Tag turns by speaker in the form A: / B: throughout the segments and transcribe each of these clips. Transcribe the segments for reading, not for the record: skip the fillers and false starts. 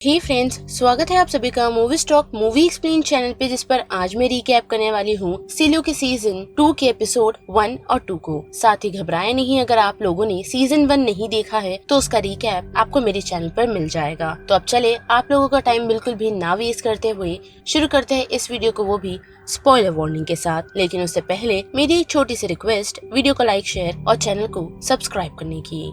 A: हे friends, स्वागत है आप सभी का movie stock movie explain channel पे, जिस पर आज मैं रिकैप करने वाली हूँ सिलो के सीजन 2 के एपिसोड 1 और 2 को। साथ ही घबराए नहीं, अगर आप लोगों ने सीजन 1 नहीं देखा है तो उसका रिकैप आपको मेरे चैनल पर मिल जाएगा। तो अब चले आप लोगों का टाइम बिल्कुल भी ना वेस्ट करते हुए शुरू करते हैं इस वीडियो को, वो भी स्पॉइलर वार्निंग के साथ। लेकिन उससे पहले मेरी एक छोटी सी रिक्वेस्ट, वीडियो को लाइक, शेयर और चैनल को सब्सक्राइब करने की।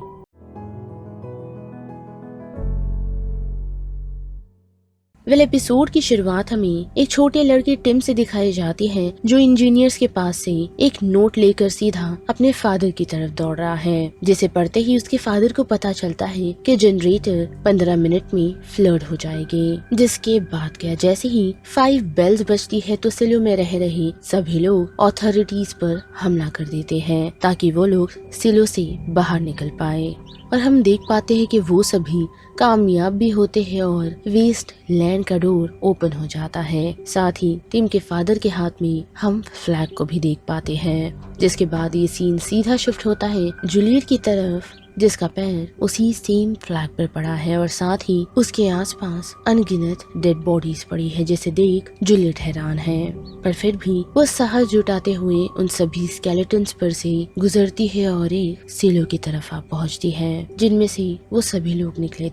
A: एपिसोड की शुरुआत हमें एक छोटे लड़के टिम से दिखाई जाती है, जो इंजीनियर्स के पास से एक नोट लेकर सीधा अपने फादर की तरफ दौड़ रहा है, जिसे पढ़ते ही उसके फादर को पता चलता है कि जनरेटर 15 मिनट में फ्लड हो जाएगी। जिसके बाद क्या, जैसे ही 5 बेल्स बजती है तो सिलो में रह रहे सभी लोग अथॉरिटीज पर हमला कर देते हैं ताकि वो लोग सिलो से बाहर निकल पाए। और हम देख पाते हैं कि वो सभी कामयाब भी होते हैं और वेस्ट लैंड का डोर ओपन हो जाता है। साथ ही टिम के फादर के हाथ में हम फ्लैग को भी देख पाते हैं। जिसके बाद ये सीन सीधा शिफ्ट होता है जूलियट की तरफ, जिसका पैर उसी सेम फ्लैग पर पड़ा है और साथ ही उसके आसपास अनगिनत डेड बॉडीज पड़ी है, जिसे देख जूलियट हैरान है। पर फिर भी वो साहस जुटाते हुए उन सभी स्केलेटन्स पर से गुजरती है और एक सिलो की तरफ आ पहुंचती है, जिनमें से वो सभी लोग निकले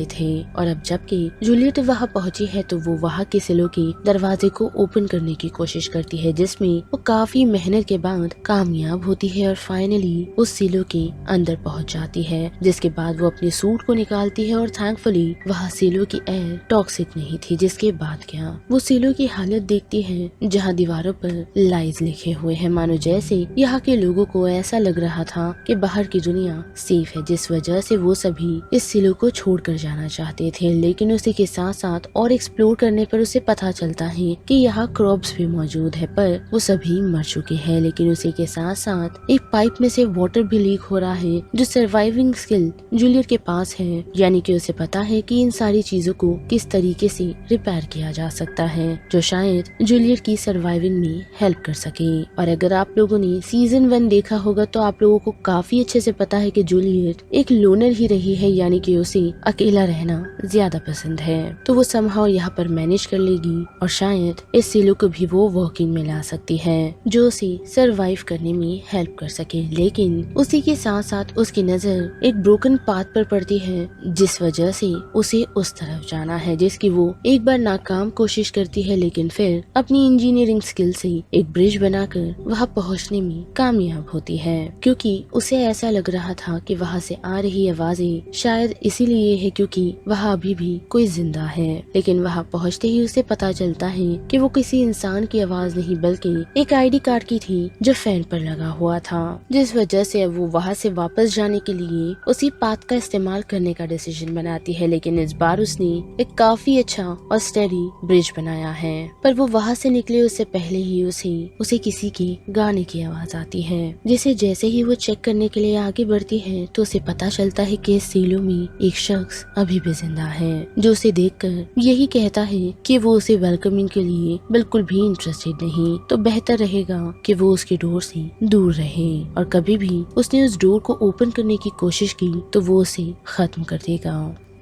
A: थे। और अब जबकि जूलियट वहाँ पहुंची है तो वो वहाँ के सिलो के दरवाजे को ओपन करने की कोशिश करती है, जिसमें वो काफी मेहनत के बाद कामयाब होती है और फाइनली उस सिलो के अंदर पहुंच जाती है। जिसके बाद वो अपने सूट को निकालती है और थैंकफुली वहाँ सिलो की एयर टॉक्सिक नहीं थी। जिसके बाद क्या, वो सिलो की हालत देखती है जहाँ दीवारों पर लाइज लिखे हुए हैं, मानो जैसे यहाँ के लोगों को ऐसा लग रहा था कि बाहर की दुनिया सेफ है, जिस वजह से वो सभी इस सिलो को छोड़कर जाना चाहते थे। लेकिन उसी के साथ साथ और एक्सप्लोर करने पर उसे पता चलता है कि यहाँ क्रॉप्स भी मौजूद है, पर वो सभी मर चुके हैं। लेकिन उसी के साथ साथ एक पाइप में से वाटर भी लीक हो रहा है, जो सर्वाइविंग स्किल जूलियट के पास है, यानी कि उसे पता है कि इन सारी चीजों को किस तरीके से रिपेयर किया जा सकता है, जो शायद जूलियट की सर्वाइविंग में हेल्प कर सके। और अगर आप लोगों ने सीजन 1 देखा होगा तो आप लोगों को काफी अच्छे से पता है कि जूलियट एक लोनर ही रही है, यानी कि उसे अकेला रहना ज्यादा पसंद है। तो वो समहाउ यहाँ पर मैनेज कर लेगी और शायद इस सिलो को भी वो वॉकिंग में ला सकती है, जो उसे सरवाइव करने में हेल्प कर सके। लेकिन उसी के साथ साथ उसकी नजर एक ब्रोकन पाथ पर पड़ती है, जिस वजह से उसे उस तरफ जाना है, जिसकी वो एक बार नाकाम कोशिश करती है, लेकिन फिर अपनी इंजीनियरिंग स्किल से एक ब्रिज बनाकर वहां पहुंचने में कामयाब होती है, क्योंकि उसे ऐसा लग रहा था कि वहां से आ रही आवाजें शायद इसीलिए है क्योंकि वहां अभी भी कोई जिंदा है। लेकिन वहां पहुंचते ही उसे पता चलता है कि वो किसी इंसान की आवाज नहीं बल्कि एक आईडी कार्ड की थी, जो फैन पर लगा हुआ था, जिस वजह से अब वो वहाँ से वापस जाने के लिए उसी पाथ का इस्तेमाल करने का डिसीजन बनाती है। लेकिन इस बार उसने एक काफी अच्छा और स्टेडी ब्रिज बनाया है, पर वो वहाँ से निकले उससे पहले ही उसे किसी के गाने की आवाज आती है, जिसे जैसे ही वो चेक करने के लिए आगे बढ़ती है तो उसे पता चलता है कि इस सीलो में एक शख्स अभी भी जिंदा है, जो उसे देखकर यही कहता है कि वो उसे वेलकमिंग के लिए बिल्कुल भी इंटरेस्टेड नहीं, तो बेहतर रहेगा कि वो उसके डोर से दूर रहे, और कभी भी उसने उस डोर को ओपन करने की कोशिश की तो वो उसे खत्म कर देगा।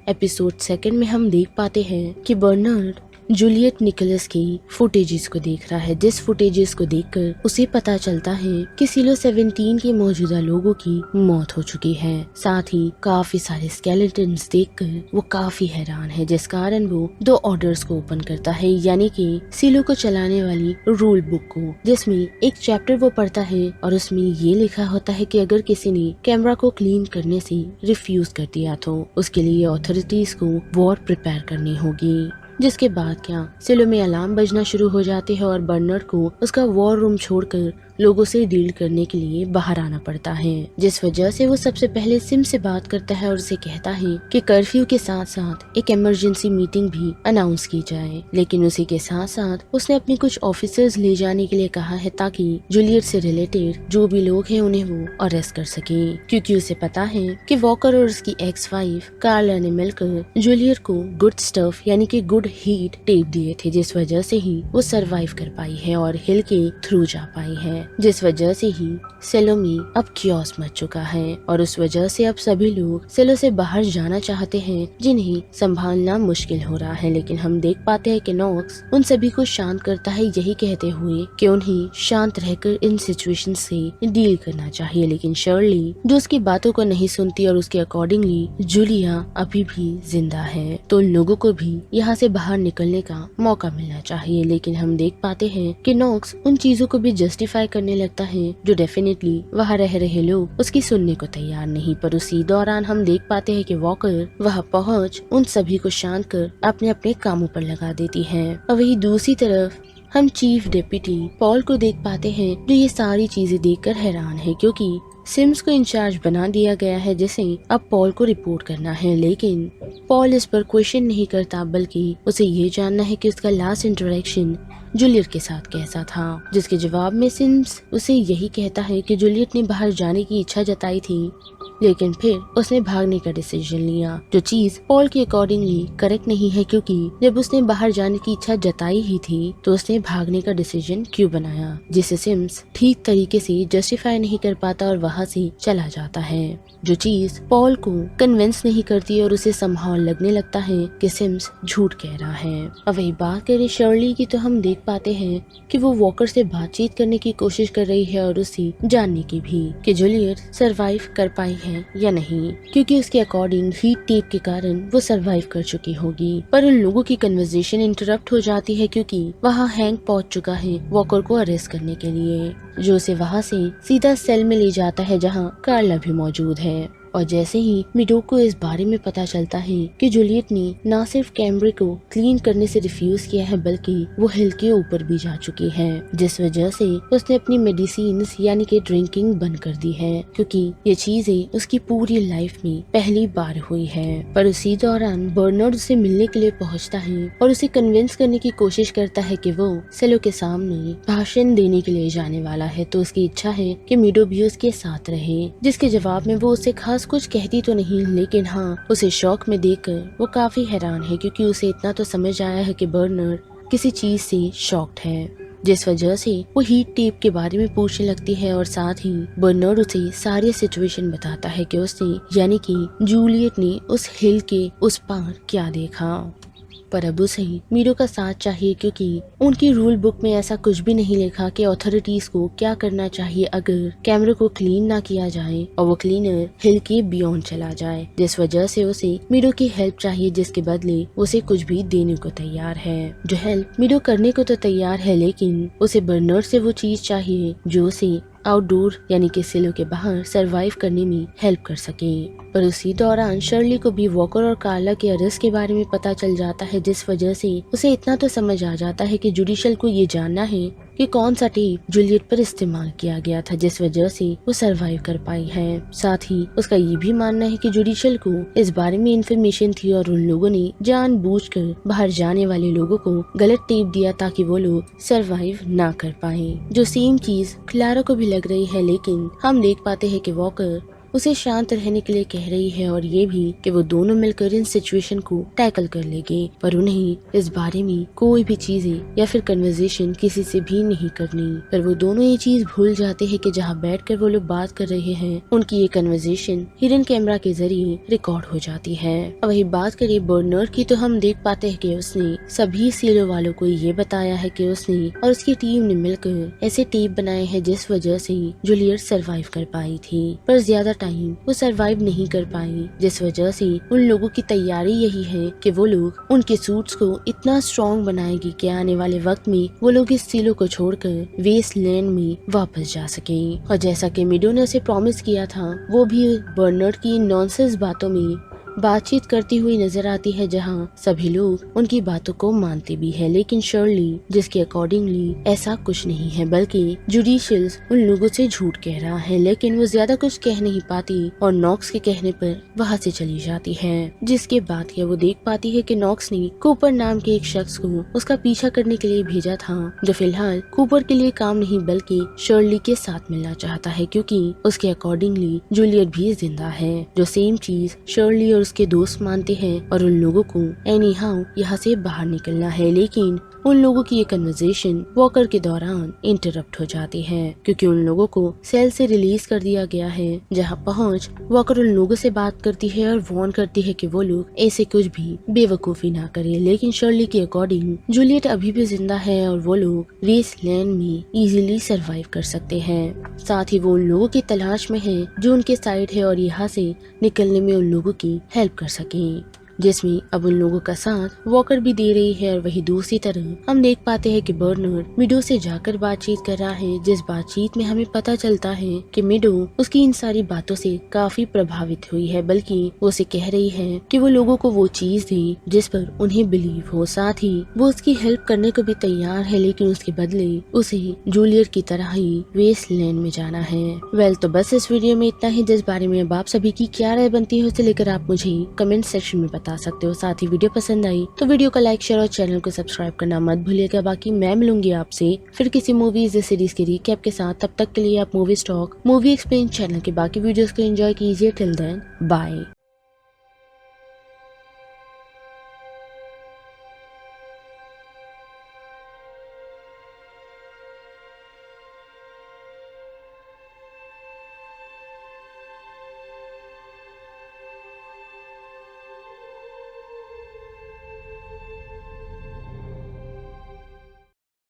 A: एपिसोड 2 में हम देख पाते हैं कि बर्नार्ड जूलियट निकोलस की फुटेजेस को देख रहा है, जिस फुटेजेस को देखकर उसे पता चलता है कि सिलो 17 के मौजूदा लोगों की मौत हो चुकी है। साथ ही काफी सारे स्केलेटन्स देखकर वो काफी हैरान है, जिस कारण वो 2 ऑर्डर्स को ओपन करता है, यानी कि सिलो को चलाने वाली रूल बुक को, जिसमें एक चैप्टर वो पढ़ता है और उसमें ये लिखा होता है कि अगर किसी ने कैमरा को क्लीन करने से रिफ्यूज कर दिया तो उसके लिए अथॉरिटीज को वॉर प्रिपेयर करनी होगी। जिसके बाद क्या, सिलो में अलार्म बजना शुरू हो जाते हैं और बर्नार्ड को उसका वॉर रूम छोड़कर लोगों से डील करने के लिए बाहर आना पड़ता है, जिस वजह से वो सबसे पहले सिम से बात करता है और उसे कहता है कि कर्फ्यू के साथ साथ एक इमरजेंसी मीटिंग भी अनाउंस की जाए। लेकिन उसी के साथ साथ उसने अपने कुछ ऑफिसर्स ले जाने के लिए कहा है ताकि जूलियट से रिलेटेड जो भी लोग हैं उन्हें वो अरेस्ट कर सके, क्योंकि उसे पता है कि वॉकर और उसकी एक्स वाइफ कार्ला ने मिलकर जूलियट को गुड स्टफ यानी कि गुड हीट टेप दिए थे, जिस वजह से ही वो सरवाइव कर पाई है और हिल के थ्रू जा पाई है, जिस वजह से ही सेलो में अब क्योस मच चुका है और उस वजह से अब सभी लोग सेलो से बाहर जाना चाहते हैं, जिन्हें संभालना मुश्किल हो रहा है। लेकिन हम देख पाते हैं कि नॉक्स उन सभी को शांत करता है, यही कहते हुए कि उन्हें शांत रहकर इन सिचुएशन से डील करना चाहिए। लेकिन शर्ली जो उसकी बातों को नहीं सुनती और उसके अकॉर्डिंगली जूलिया अभी भी जिंदा है, तो उन लोगों को भी यहाँ से बाहर निकलने का मौका मिलना चाहिए। लेकिन हम देख पाते हैं कि नॉक्स उन चीजों को भी जस्टिफाई करने लगता है जो डेफिनेटली वहाँ रह रहे लोग उसकी सुनने को तैयार नहीं। पर उसी दौरान हम देख पाते हैं कि वॉकर वहाँ पहुँच उन सभी को शांत कर अपने अपने कामों पर लगा देती है। और वही दूसरी तरफ हम चीफ डेप्यूटी पॉल को देख पाते हैं, जो ये सारी चीजें देखकर हैरान है, क्योंकि सिम्स को इंचार्ज बना दिया गया है जिसे अब पॉल को रिपोर्ट करना है। लेकिन पॉल इस पर क्वेश्चन नहीं करता, बल्कि उसे ये जानना है कि उसका लास्ट इंटरेक्शन जूलियट के साथ कैसा था, जिसके जवाब में सिम्स उसे यही कहता है कि जूलियट ने बाहर जाने की इच्छा जताई थी, लेकिन फिर उसने भागने का डिसीजन लिया, जो चीज पॉल के अकॉर्डिंगली करेक्ट नहीं है, क्योंकि जब उसने बाहर जाने की इच्छा जताई ही थी तो उसने भागने का डिसीजन क्यों बनाया, जिसे सिम्स ठीक तरीके से जस्टिफाई नहीं कर पाता और वहाँ से चला जाता है, जो चीज पॉल को कन्विंस नहीं करती और उसे समहाउ लगने लगता है कि सिम्स झूठ कह रहा है। अब वही बात करें शर्ली की, तो हम देख पाते हैं कि वो वॉकर से बातचीत करने की कोशिश कर रही है और उसे जानने की भी कि जूलियट सरवाइव कर पाई है या नहीं, क्योंकि उसके अकॉर्डिंग हीट टेप के कारण वो सरवाइव कर चुकी होगी। पर उन लोगों की कन्वर्सेशन इंटरप्ट हो जाती है, क्योंकि वहाँ हैंक पहुँच चुका है वॉकर को अरेस्ट करने के लिए, जो उसे वहाँ से सीधा सेल में ले जाता है जहाँ कार्ला भी मौजूद है। और जैसे ही मिडोक को इस बारे में पता चलता है कि जूलियट ने न सिर्फ कैमरे को क्लीन करने से रिफ्यूज किया है, बल्कि वो हिल के ऊपर भी जा चुकी है, जिस वजह से उसने अपनी मेडिसिन यानी कि ड्रिंकिंग बंद कर दी है, क्योंकि ये चीजें उसकी पूरी लाइफ में पहली बार हुई है। पर उसी दौरान बर्नार्ड उसे मिलने के लिए पहुंचता है और उसे कन्विंस करने की कोशिश करता है कि वो सेलो के सामने भाषण देने के लिए जाने वाला है, तो उसकी इच्छा है कि मिडो भी उसके साथ रहे, जिसके जवाब में वो उसे खास कुछ कहती तो नहीं, लेकिन हाँ उसे शौक में देखकर वो काफी हैरान है, क्योंकि उसे इतना तो समझ आया है कि बर्नार्ड किसी चीज से शॉक्ड है, जिस वजह से वो हीट टेप के बारे में पूछने लगती है। और साथ ही बर्नार्ड उसे सारी सिचुएशन बताता है कि उसने यानी कि जूलियट ने उस हिल के उस पार क्या देखा। पर अब उसे मीरो का साथ चाहिए, क्योंकि उनकी रूल बुक में ऐसा कुछ भी नहीं लिखा कि अथॉरिटीज को क्या करना चाहिए अगर कैमरे को क्लीन ना किया जाए और वो क्लीनर हिल के बियॉन्ड चला जाए, जिस वजह से उसे मीरो की हेल्प चाहिए, जिसके बदले उसे कुछ भी देने को तैयार है। जो हेल्प मीरो करने को तो तैयार है, लेकिन उसे बर्नार्ड से वो चीज चाहिए जो उसे आउटडोर यानी कि सेलो के बाहर सरवाइव करने में हेल्प कर सके। पर उसी दौरान शर्ली को भी वॉकर और कार्ला के अरेस्ट के बारे में पता चल जाता है, जिस वजह से उसे इतना तो समझ आ जाता है कि जुडिशल को ये जानना है कि कौन सा टेप जूलियट पर इस्तेमाल किया गया था, जिस वजह से वो सरवाइव कर पाई है। साथ ही उसका ये भी मानना है कि जुडिशल को इस बारे में इंफॉर्मेशन थी और उन लोगों ने जानबूझकर बाहर जाने वाले लोगों को गलत टेप दिया ताकि वो लोग सरवाइव ना कर पाए। जो सेम चीज क्लारा को भी लग रही है, लेकिन हम देख पाते हैं कि वॉकर उसे शांत रहने के लिए कह रही है और ये भी कि वो दोनों मिलकर इन सिचुएशन को टैकल कर लेंगे, पर उन्हें इस बारे में कोई भी चीजें या फिर कन्वर्सेशन किसी से भी नहीं करनी। पर वो दोनों ये चीज भूल जाते हैं कि जहाँ बैठकर वो लोग बात कर रहे हैं उनकी ये कन्वर्सेशन हिडन कैमरा के जरिए रिकॉर्ड हो जाती है। अब वही बात करें बर्नार्ड की, तो हम देख पाते हैं कि उसने सभी सेलो वालों को ये बताया है कि उसने और उसकी टीम ने मिलकर ऐसे टेप बनाए हैं जिस वजह से जूलियट सरवाइव कर पाई थी, पर ज्यादा टाइम वो सरवाइव नहीं कर पाई, जिस वजह से उन लोगों की तैयारी यही है कि वो लोग उनके सूट्स को इतना स्ट्रॉन्ग बनाएगी कि आने वाले वक्त में वो लोग इस सीलो को छोड़कर वेस्टलैंड में वापस जा सकें। और जैसा कि मिडो ने उसे प्रॉमिस किया था, वो भी बर्नार्ड की नॉनसेंस बातों में बातचीत करती हुई नजर आती है, जहां सभी लोग उनकी बातों को मानते भी है, लेकिन शर्ली जिसके अकॉर्डिंगली ऐसा कुछ नहीं है, बल्कि जुडिशियल्स उन लोगों से झूठ कह रहा है, लेकिन वो ज्यादा कुछ कह नहीं पाती और नॉक्स के कहने पर वहां से चली जाती है। जिसके बाद क्या वो देख पाती है कि नॉक्स ने कूपर नाम के एक शख्स को उसका पीछा करने के लिए भेजा था, जो फिलहाल कूपर के लिए काम नहीं बल्कि शर्ली के साथ मिलना चाहता है, क्योंकि उसके अकॉर्डिंगली जूलियट भी जिंदा है, जो सेम चीज शर्ली और उसके दोस्त मानते हैं और उन लोगों को एनी हाउ यहाँ से बाहर निकलना है। लेकिन उन लोगों की ये कन्वर्सेशन वॉकर के दौरान इंटरप्ट हो जाती है क्योंकि उन लोगों को सेल से रिलीज कर दिया गया है। जहां पहुंच वॉकर उन लोगों से बात करती है और वार्न करती है कि वो लोग ऐसे कुछ भी बेवकूफी ना करे। लेकिन शर्ली के अकॉर्डिंग जूलियट अभी भी जिंदा है और वो लोग वेस्टलैंड में इजीली सरवाइव कर सकते हैं। साथ ही वो उन लोगों की तलाश में है जो उनके साइड है और यहाँ से निकलने में उन लोगों की हेल्प कर सके, जिसमें अब उन लोगों का साथ वॉकर भी दे रही है। और वही दूसरी तरफ हम देख पाते हैं कि बर्नर्ड मिडो से जाकर बातचीत कर रहा है, जिस बातचीत में हमें पता चलता है कि मिडो उसकी इन सारी बातों से काफी प्रभावित हुई है, बल्कि वो उसे कह रही है कि वो लोगों को वो चीज दे जिस पर उन्हें बिलीव हो। साथ ही वो उसकी हेल्प करने को भी तैयार है, लेकिन उसके बदले उसे जूलियट की तरह ही वेस्टलैंड में जाना है। तो बस इस वीडियो में इतना ही। जिस बारे में अब आप सभी की क्या राय बनती है उसे लेकर आप मुझे कमेंट सेक्शन में बता सकते हो। साथ ही वीडियो पसंद आई तो वीडियो को लाइक, शेयर और चैनल को सब्सक्राइब करना मत भूलिएगा। बाकी मैं मिलूंगी आपसे फिर किसी मूवीज या सीरीज के रिकैप के साथ। तब तक के लिए आप movie stock movie explain channel के बाकी वीडियोस को एंजॉय कीजिए। Till then bye.